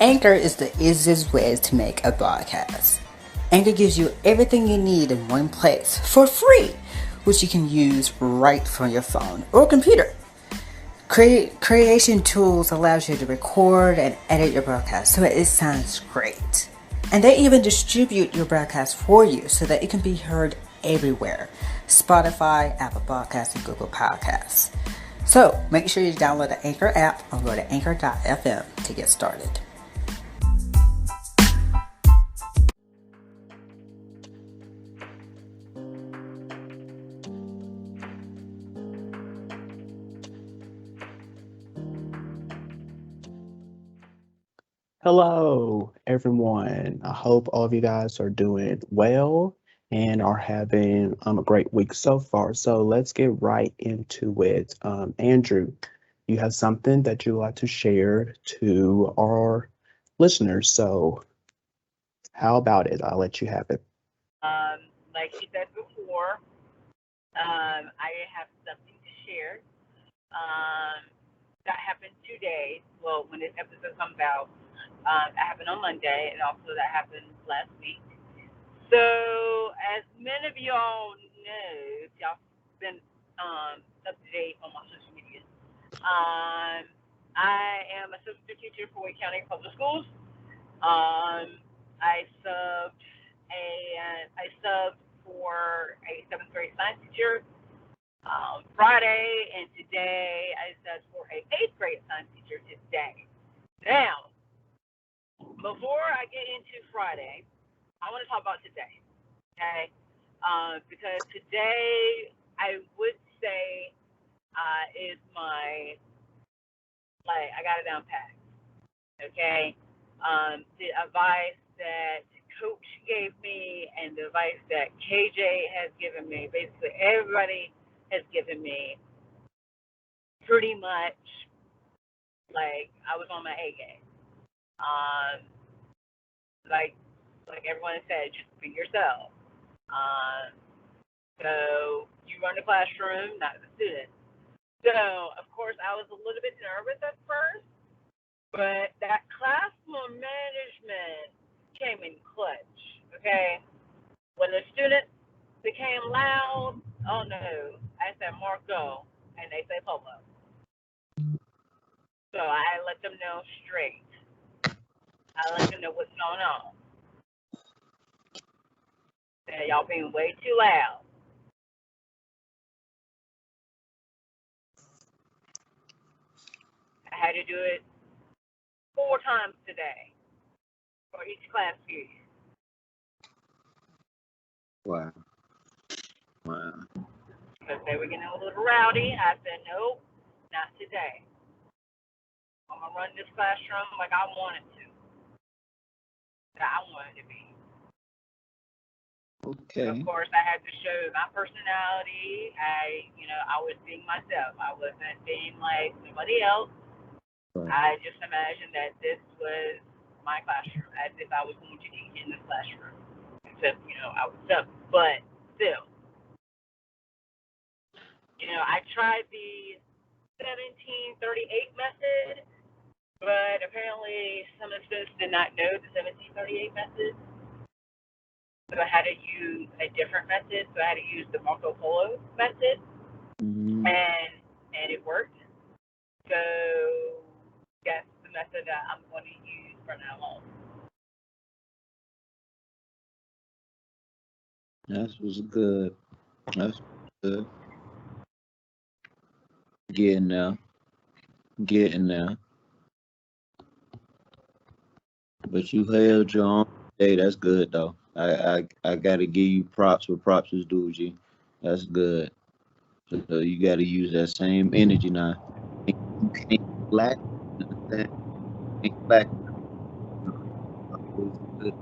Anchor is the easiest way to make a podcast. Anchor gives you everything you need in one place for free, which you can use right from your phone or computer. Creation tools allows you to record and edit your broadcast so it sounds great. And they even distribute your broadcast for you so that it can be heard everywhere. Spotify, Apple Podcasts, and Google Podcasts. So make sure you download the Anchor app or go to anchor.fm to get started. Hello, everyone. I hope all of you guys are doing well and are having a great week so far. So let's get right into it. Andrew, you have something that you'd like to share to our listeners. So how about it? I'll let you have it. Like she said before, I have something to share. Um, that happened 2 days. Well, when this episode comes out, that happened on Monday, and also that happened last week. So, as many of y'all know, if y'all been up to date on my social media, I am a substitute teacher for Wake County Public Schools. I subbed I subbed for a seventh grade science teacher Friday, and today I subbed for a eighth grade science teacher today. Now, before I get into Friday, I want to talk about today, okay? Because today I would say is my, like, I got it down pat, okay? The advice that Coach gave me and the advice that KJ has given me, basically everybody has given me, pretty much like I was on my A game. Um, like everyone said, just be yourself. Um, so you run the classroom, not the student. So of course I was a little bit nervous at first, but that classroom management came in clutch. Okay, when the students became loud, oh no, I said Marco, and they say Polo. So I let them know straight. I let them know what's going on. Said y'all being way too loud. I had to do it 4 times today for each class period. Wow. Wow. Because they were getting a little rowdy. I said, nope, not today. I'm going to run this classroom like I wanted to. That I wanted to be. Of Okay. course, I had to show my personality. I was being myself. I wasn't being like somebody else. Right. I just imagined that this was my classroom, as if I was going to teach in this classroom. Except, I was up. But still, I tried the 1738 method, but apparently some of the students did not know the 1738 method. So I had to use a different method. So I had to use the Marco Polo method, Mm-hmm. and it worked. So that's the method that I'm going to use from now on. That was good. That's good. Getting there. Getting there. But you held your own. Hey, that's good though. I gotta give you props where props is due, G. That's good. So you gotta use that same energy now. You can't lack. You understand? You can't lack. Always good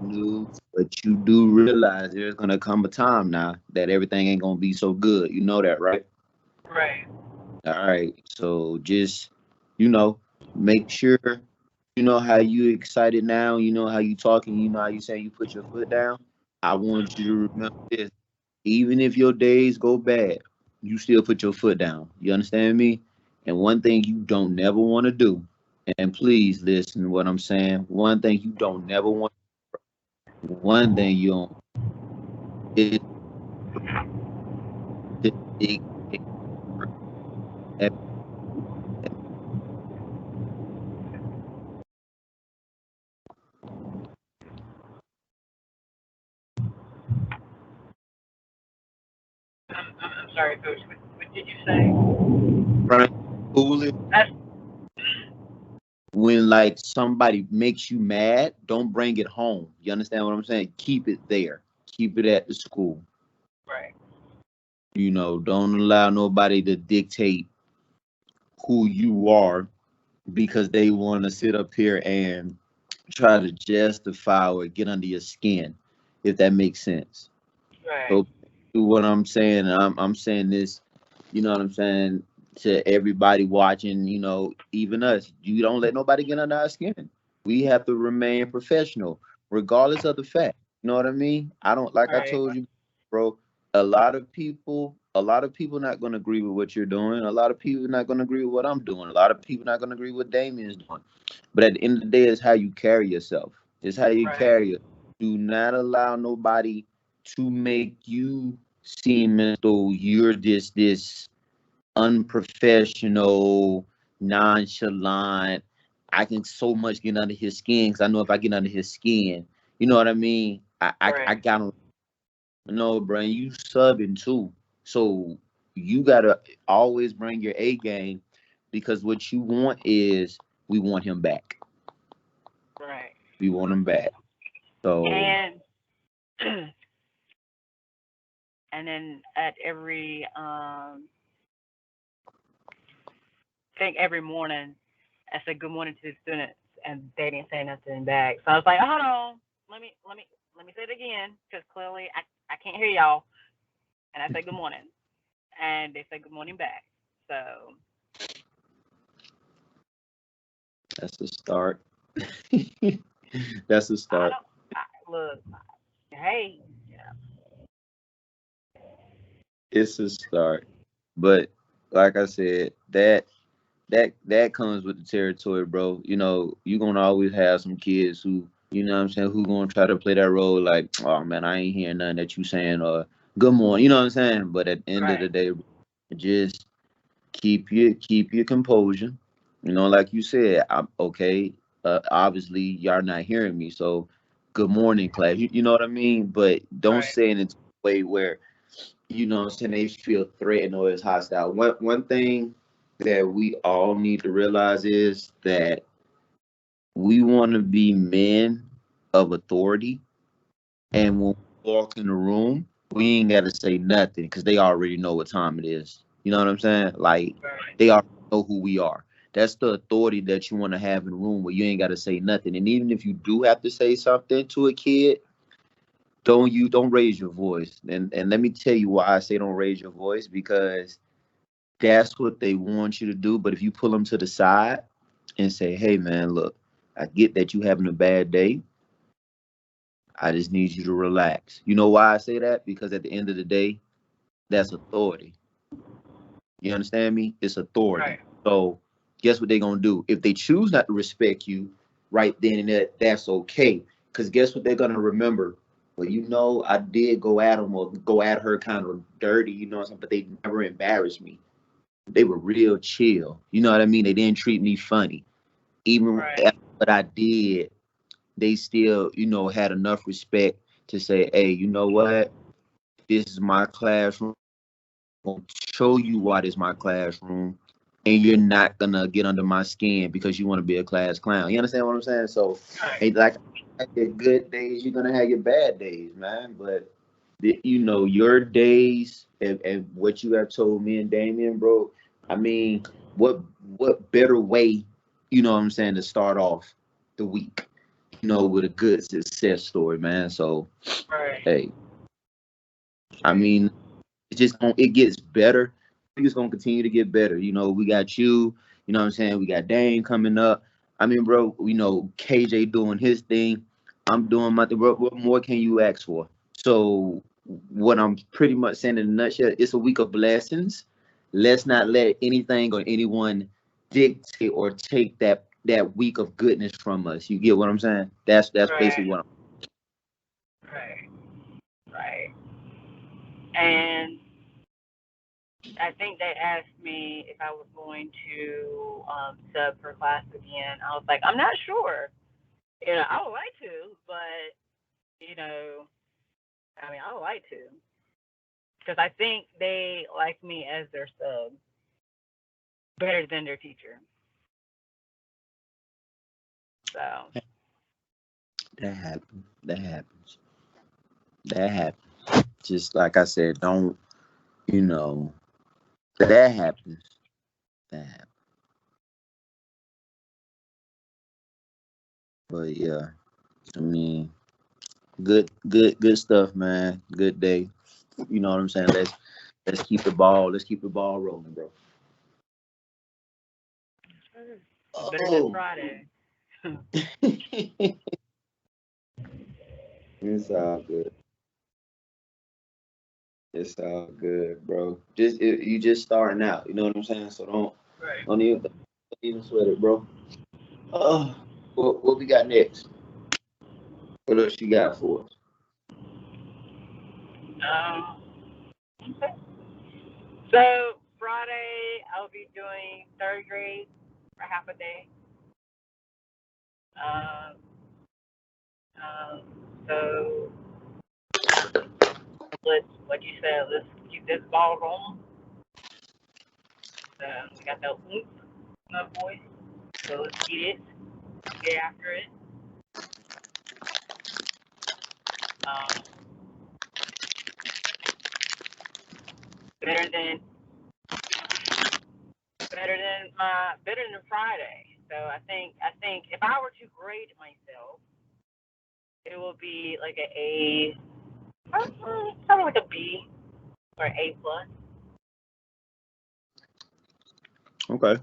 news, but you do realize there's gonna come a time now that everything ain't gonna be so good. You know that, right? Right. All right. So just you know, make sure you know how you excited now. You know how you talking. You know how you saying you put your foot down. I want you to remember this. Even if your days go bad, you still put your foot down. You understand me? And one thing you don't never want to do, And please listen to what I'm saying. One thing you don't never want, one thing you don't is to dictate. I'm sorry, Coach. What did you say? Foolish. That's When like somebody makes you mad, don't bring it home. You understand what I'm saying? Keep it there. Keep it at the school. right. Don't allow nobody to dictate who you are because they want to sit up here and try to justify or get under your skin, if that makes sense. Right. So do what I'm saying. I'm saying this, you know what I'm saying, to everybody watching, even us. You don't let nobody get under our skin. We have to remain professional, regardless of the fact. You know what I mean? I don't like I Right. told you, bro. A lot of people not gonna agree with what you're doing. A lot of people not gonna agree with what I'm doing. A lot of people not gonna agree with what Damian's doing. But at the end of the day, it's how you carry yourself. It's how you Right. carry it. Do not allow nobody to make you seem as though you're this unprofessional, nonchalant. I can so much get under his skin because I know if I get under his skin, you know what I mean. I Right. got him. No, bro, you subbing too, so you gotta always bring your A game because what you want is we want him back. Right. We want him back. So And and then at every I think every morning I said good morning to the students and they didn't say nothing back. So I was like, hold on, let me say it again because clearly I can't hear y'all. And I said good morning, and they said good morning back. So that's the start. That's the I start. don't look. Hey, It's a start. But like I said, that comes with the territory, bro. You're gonna always have some kids who, what I'm saying, who gonna try to play that role like, oh man, I ain't hearing nothing that you saying or good morning, you know what I'm saying? But at the end of right, the day, just keep your composure. Like you said, I'm okay. Obviously y'all not hearing me, so good morning, class. You know what I mean? But don't right, say it in a way where what I'm saying, they feel threatened or it's hostile. One thing that we all need to realize is that we want to be men of authority, and when we walk in the room, we ain't got to say nothing because they already know what time it is. You know what I'm saying? Like right, they already know who we are. That's the authority that you want to have in the room where you ain't got to say nothing. And even if you do have to say something to a kid, don't raise your voice. And let me tell you why I say don't raise your voice, because that's what they want you to do. But if you pull them to the side and say, hey man, look, I get that you having a bad day. I just need you to relax. You know why I say that? Because at the end of the day, that's authority. You understand me? It's right, authority. So guess what they're gonna do? If they choose not to respect you right then and there, that's okay. Because guess what they're gonna remember? Well, I did go at them or go at her kind of dirty, but they never embarrassed me. They were real chill. You know what I mean? They didn't treat me funny. Even right, after what I did, they still, had enough respect to say, hey, you know what? This is my classroom. I'm gonna show you why this is my classroom. And you're not gonna get under my skin because you want to be a class clown. You understand what I'm saying? So, right, hey, like your good days, you're gonna have your bad days, man. But your days and what you have told me and Damien, bro. I mean, what better way, what I'm saying, to start off the week, with a good success story, man. So, right, hey, I mean, it gets better. I think it's gonna continue to get better. We got you. You know what I'm saying? We got Dane coming up. I mean, bro. KJ doing his thing. I'm doing my thing. Bro, what more can you ask for? So, what I'm pretty much saying in a nutshell, it's a week of blessings. Let's not let anything or anyone dictate or take that that week of goodness from us. You get what I'm saying? That's basically what I'm. Right. And I think they asked me if I was going to sub for class again. I was like, I'm not sure. I would like to, but I would like to because I think they like me as their sub better than their teacher. So That happens. That happens. Just like I said, don't that happens. That happens. But yeah, I mean, good stuff, man. Good day. You know what I'm saying? Let's keep the ball rolling, bro. better than Friday. It's all good. It's all good, bro. You just starting out. You know what I'm saying? So don't even sweat it, bro. What we got next? What else you got for us? Okay. So Friday I'll be doing third grade for half a day. So let's keep this ball rolling. We got that oomph in my voice, so let's get after it. Better than Friday. So I think if I were to grade myself, it will be like an A, probably like a B or an A plus. Okay.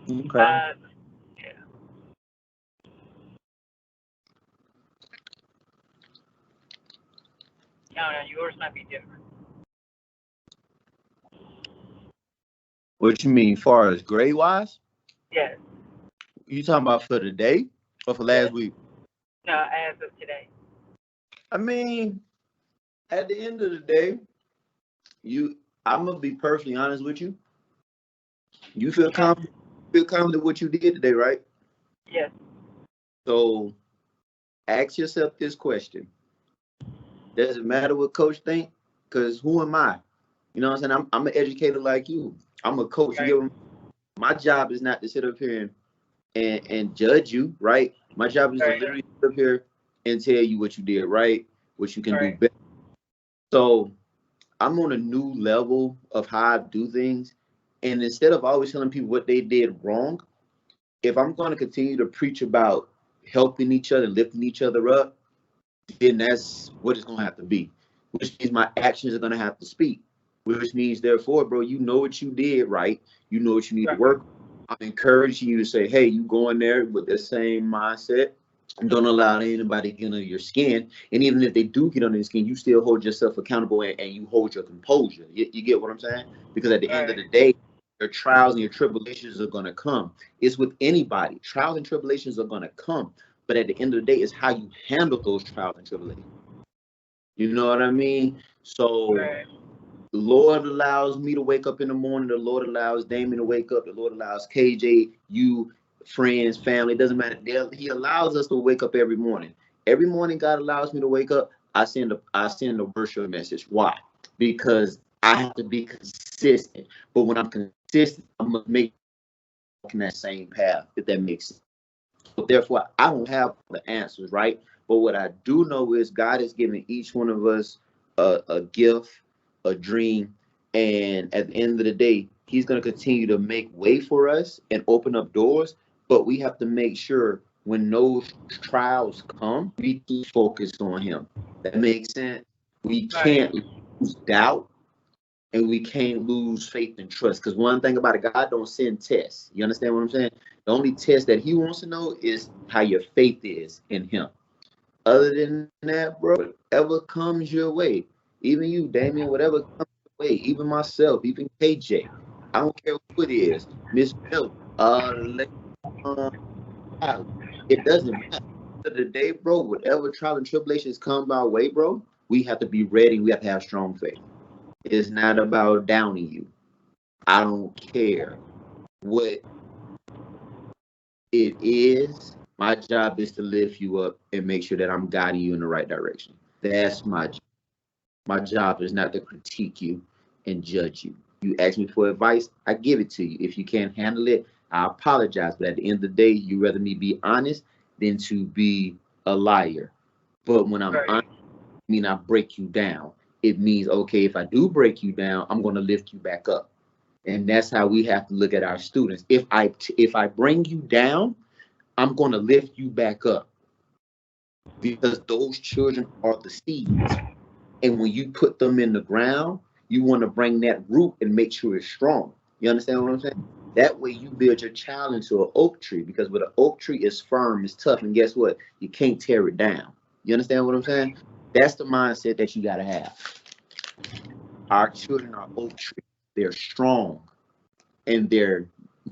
Okay. Yeah. No, yours might be different. What you mean, far as grade wise? Yes. You talking about for the day or for last week? No, as of today. I mean, at the end of the day, I'm gonna be perfectly honest with you. You feel confident? Feel confident what you did today, right? Yes. So ask yourself this question: does it matter what coach think? Because who am I? You know what I'm saying? I'm an educator like you. I'm a coach. Right. You get my job is not to sit up here and judge you, right? My job is to literally sit up here and tell you what you did right, what you can do better. So I'm on a new level of how I do things. And instead of always telling people what they did wrong, if I'm going to continue to preach about helping each other, lifting each other up, then that's what it's going to have to be, which means my actions are going to have to speak, which means, therefore, bro, you know what you did right. You know what you need to work on. I'm encouraging you to say, hey, you go in there with the same mindset. Don't allow anybody to get under your skin. And even if they do get under your skin, you still hold yourself accountable and you hold your composure. You get what I'm saying? Because at the end of the day, your trials and your tribulations are going to come. It's with anybody. Trials and tribulations are going to come. But at the end of the day, it's how you handle those trials and tribulations. You know what I mean? So the Lord allows me to wake up in the morning. The Lord allows Damien to wake up. The Lord allows KJ, you, friends, family, it doesn't matter. He allows us to wake up every morning. Every morning God allows me to wake up. I send a worship message. Why? Because I have to be consistent. But when I'm consistent, I'm gonna make that same path, if that makes sense. So therefore, I don't have the answers, right? But what I do know is God has given each one of us a gift, a dream, and at the end of the day, He's going to continue to make way for us and open up doors. But we have to make sure when those trials come, we keep focused on Him. That makes sense. We can't lose doubt. And we can't lose faith and trust. Because one thing about it, God don't send tests. You understand what I'm saying? The only test that He wants to know is how your faith is in Him. Other than that, bro, whatever comes your way, even you, Damien, whatever comes way. Even myself, even KJ. I don't care who it is. Miss Bill, uh, out. It doesn't matter. At the end of the day, bro, whatever trial and tribulations come our way, bro, we have to be ready. We have to have strong faith. It's not about downing you. I don't care what it is. My job is to lift you up and make sure that I'm guiding you in the right direction. That's my job. My job is not to critique you and judge you. You ask me for advice, I give it to you. If you can't handle it, I apologize. But at the end of the day, you rather me be honest than to be a liar. But when I'm Right. honest, I mean I break you down. It means okay, if I do break you down, I'm gonna lift you back up. And that's how we have to look at our students. If I bring you down, I'm gonna lift you back up because those children are the seeds. And when you put them in the ground, you want to bring that root and make sure it's strong. You understand what I'm saying? That way you build your child into an oak tree because with an oak tree is firm, it's tough, and guess what? You can't tear it down. You understand what I'm saying? That's the mindset that you gotta have. Our children are oak trees. They're strong and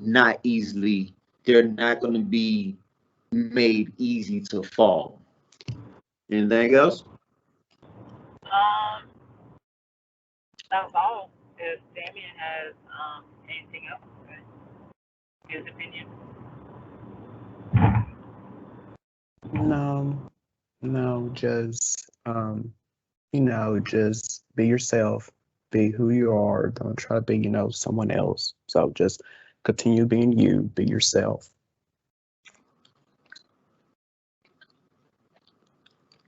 not easily, they're not gonna be made easy to fall. Anything else? Um, that's all. If Damien has anything else, his opinion. No, no, just just be yourself, be who you are. Don't try to be, someone else. So just continue being you, be yourself.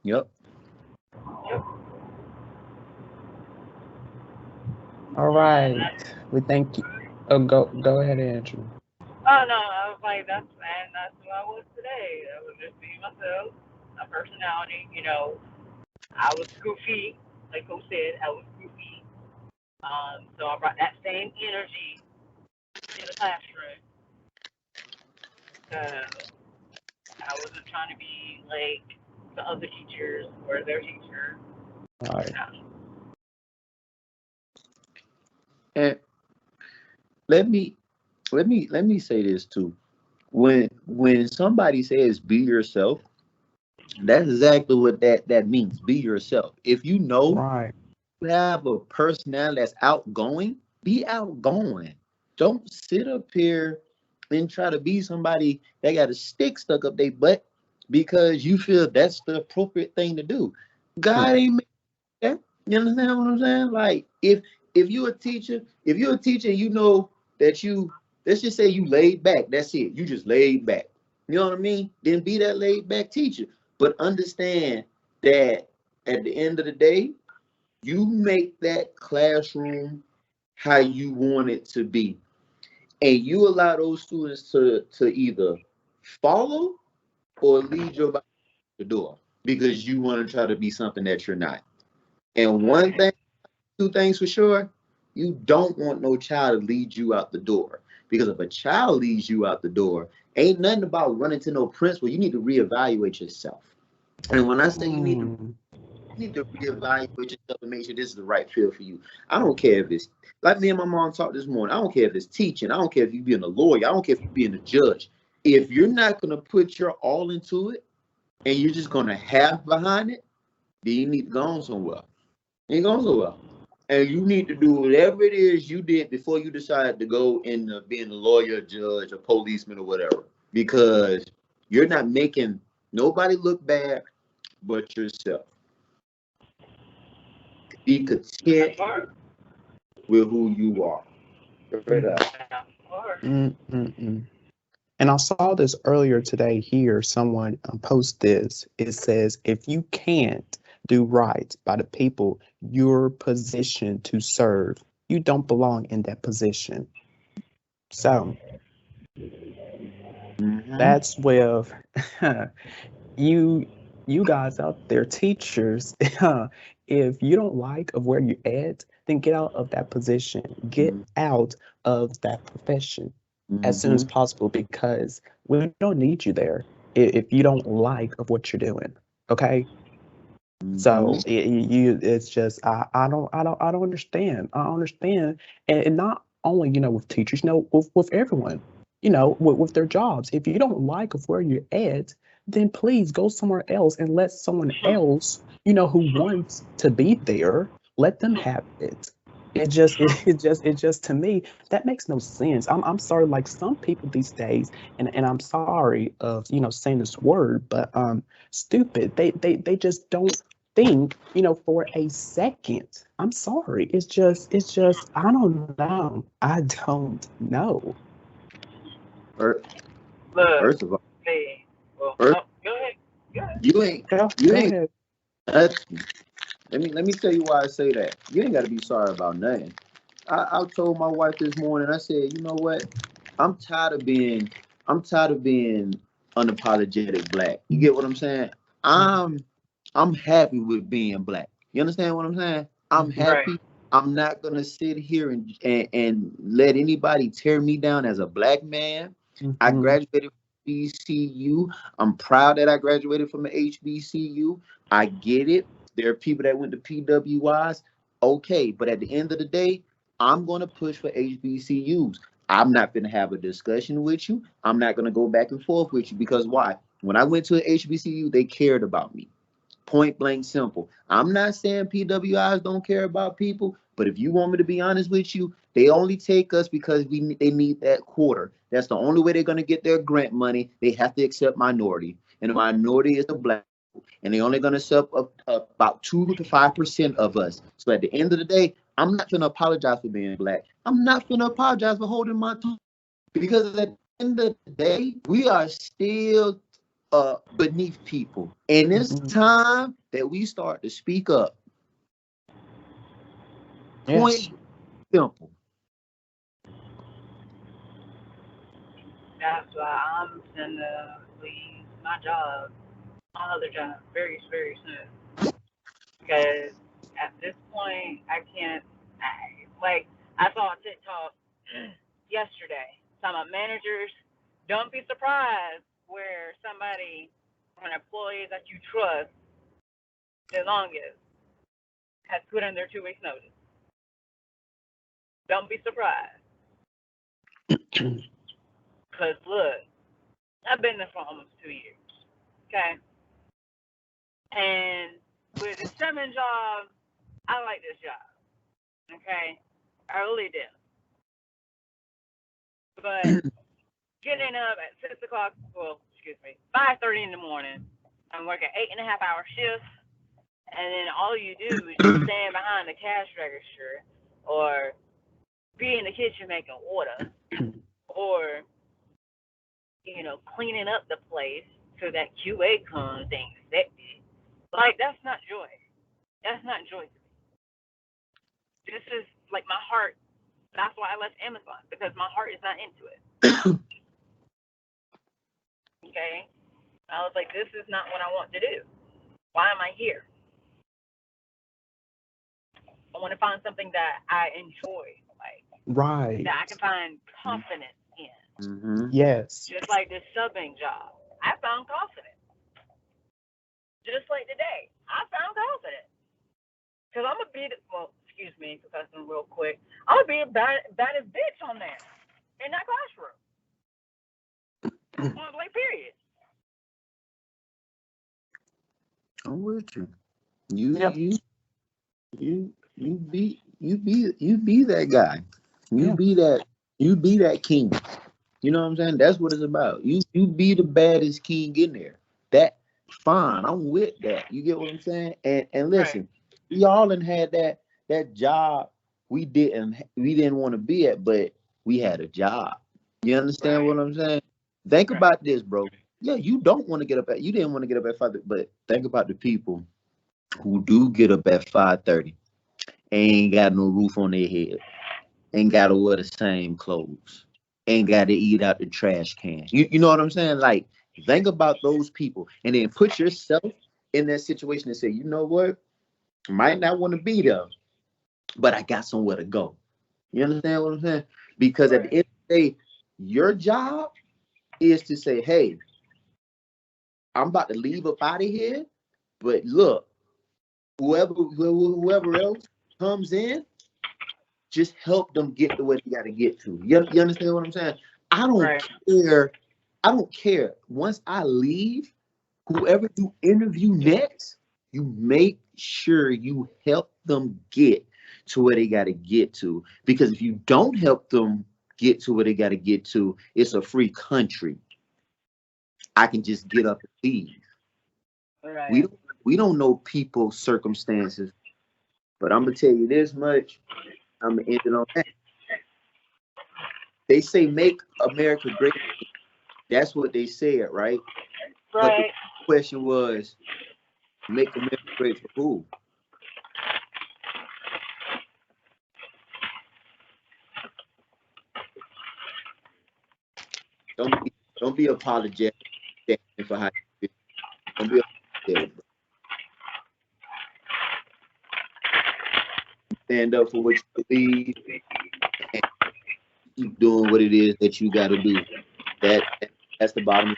Yep. Yep. All And right. We thank you. Oh, go ahead, Andrew. oh no, I was like, that's who I was today. I was just being myself, my personality. I was goofy, like Coach said, I was goofy. So I brought that same energy to the classroom. So I wasn't trying to be like the other teachers or their teacher. All right. No. And let me let me say this too. When somebody says be yourself, that's exactly what that means. Be yourself. If you know Right. you have a personality that's outgoing, be outgoing. Don't sit up here and try to be somebody that got a stick stuck up their butt because you feel that's the appropriate thing to do. God Hmm. ain't make that. You understand what I'm saying? Like if you're a teacher, you know that you let's just say you laid back. That's it. You just laid back. You know what I mean? Then be that laid back teacher. But understand that at the end of the day, you make that classroom how you want it to be. And you allow those students to either follow or lead your body to the door because you want to try to be something that you're not. And one Right. thing, two things for sure, you don't want no child to lead you out the door. Because if a child leads you out the door, ain't nothing about running to no principal. You need to reevaluate yourself. And when I say Mm. you need to reevaluate yourself and make sure this is the right field for you. I don't care if it's like me and my mom talked this morning. I don't care if it's teaching. I don't care if you being a lawyer. I don't care if you being a judge. If you're not gonna put your all into it and you're just gonna half behind it, then you need to go on somewhere. You ain't going somewhere. And you need to do whatever it is you did before you decided to go into being a lawyer, judge, a policeman, or whatever. Because you're not making nobody look bad but yourself. Be That content part. with who you are. Straight Mm, up. That part. mm. And I saw this earlier today here. Someone post this. It says, if you can't do right by the people you're positioned to serve, you don't belong in that position. So Mm-hmm. that's where you you guys out there, teachers, if you don't like of where you're at, then get out of that position. Get out of that profession as soon as Mm-hmm. possible because we don't need you there if you don't like of what you're doing. Okay? So it's just I don't understand. I don't understand, and not only with teachers, with everyone, with their jobs. If you don't like of where you're at, then please go somewhere else and let someone else who wants to be there, let them have it. It just to me that makes no sense. I'm sorry, like some people these days, and I'm sorry of saying this word, but stupid. They just don't think, for a second. I'm sorry. It's just, I don't know. I don't know. First, Look, first of all, hey, well, first, oh, go ahead. Go ahead. you ain't, Go, you go ain't. ahead. That's, let me tell you why I say that. You ain't got to be sorry about nothing. I told my wife this morning. I said, you know what? I'm tired of being, I'm tired of being unapologetic black. You get what I'm saying? I'm, I'm happy with being black. You understand what I'm saying? I'm Mhm. Right. happy. I'm not gonna sit here and let anybody tear me down as a black man. I Mhm. graduated from HBCU. I'm proud that I graduated from an HBCU. I get it. There are people that went to PWIs. Okay, but at the end of the day, I'm gonna push for HBCUs. I'm not gonna have a discussion with you. I'm not gonna go back and forth with you because why? When I went to an HBCU, they cared about me. Point blank simple. I'm not saying PWIs don't care about people, but if you want me to be honest with you, they only take us because they need that quarter. That's the only way they're gonna get their grant money. They have to accept minority, and the minority is the black, and they're only gonna accept about 2 to 5% of us. So at the end of the day, I'm not gonna apologize for being black. I'm not gonna apologize for holding my tongue because at the end of the day, we are still beneath people. And it's Mhm. time that we start to speak up. Yes. Point simple. That's why I'm gonna leave my job, my other job, very, very soon. Because at this point, I can't. Like, I saw a TikTok yesterday. Some of managers, don't be surprised where somebody, an employee that you trust the longest, has put in their 2 weeks notice. Don't be surprised. Because look, I've been there for almost 2 years. Okay? And with the seven job, I like this job. Okay? I really do. But getting up at 6 o'clock, well, excuse me, 5:30 in the morning, I'm working 8.5 hour shifts, and then all you do is just stand behind the cash register or be in the kitchen making order or, cleaning up the place so that QA comes and inspected. Like, that's not joy. That's not joy to me. This is like my heart. That's why I left Amazon because my heart is not into it. Okay? I was like, this is not what I want to do. Why am I here? I want to find something that I enjoy, like Right. that I can find confidence in. Mm-hmm. Yes. Just like this subbing job, I found confidence. Just like today, I found confidence because I'm gonna be well. Excuse me, Professor, real quick. I'm gonna be a baddest bitch on there in that classroom. Like, period. I'm with you. You Yep. you you be that guy. You Yeah. be that you be that king. You know what I'm saying? That's what it's about. You be the baddest king in there. That fine. I'm with that. You get what I'm saying? And Right. listen, we all done had that job we didn't want to be at, but we had a job. You understand Right. what I'm saying? Think Right. about this, bro. Yeah, you didn't want to get up at 5, but think about the people who do get up at 5:30, ain't got no roof on their head, ain't gotta wear the same clothes, ain't gotta eat out the trash can. You know what I'm saying? Like, think about those people and then put yourself in that situation and say, you know what? Might not want to be there, but I got somewhere to go. You understand what I'm saying? Because at the Right. end of the day, your job is to say, hey, I'm about to leave up out of here, but look, whoever else comes in, just help them get to what they got to get to. You understand what I'm saying? I don't Right. care. I don't care. Once I leave, whoever you interview next, you make sure you help them get to where they got to get to. Because if you don't help them get to where they got to get to, it's a free country. I can just get up and leave. Right. We don't know people's circumstances, but I'm gonna tell you this much. I'm gonna end it on that. They say make America great. That's what they said, right? But the Right. question was, make America great for who? Don't be apologetic for how you feel. Don't be apologetic. Stand up for what you believe and keep doing what it is that you got to do. That's the bottom.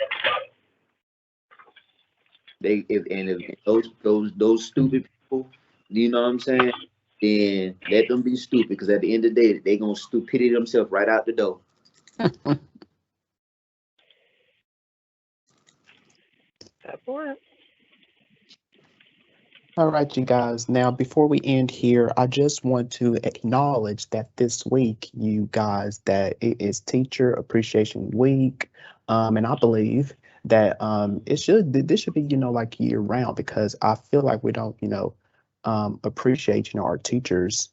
If those stupid people, you know what I'm saying? Then let them be stupid, because at the end of the day, they gonna stupidity themselves right out the door. That's what. All right, you guys. Now, before we end here, I just want to acknowledge that this week, you guys, that it is Teacher Appreciation Week, and I believe that this should be, like year round, because I feel like we don't, appreciate, our teachers,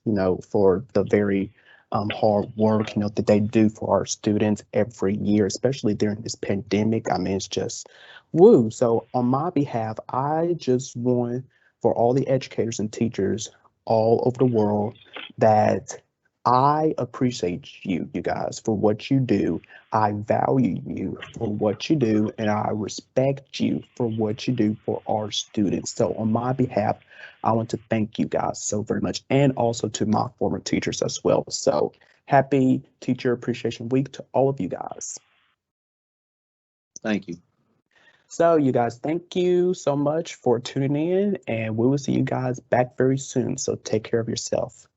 for the very hard work, that they do for our students every year, especially during this pandemic. I mean, it's just woo. So on my behalf, I just want for all the educators and teachers all over the world that I appreciate you guys, for what you do. I value you for what you do, and I respect you for what you do for our students. So on my behalf, I want to thank you guys so very much, and also to my former teachers as well. So happy Teacher Appreciation Week to all of you guys. Thank you. So, you guys, thank you so much for tuning in, and we will see you guys back very soon. So, take care of yourself.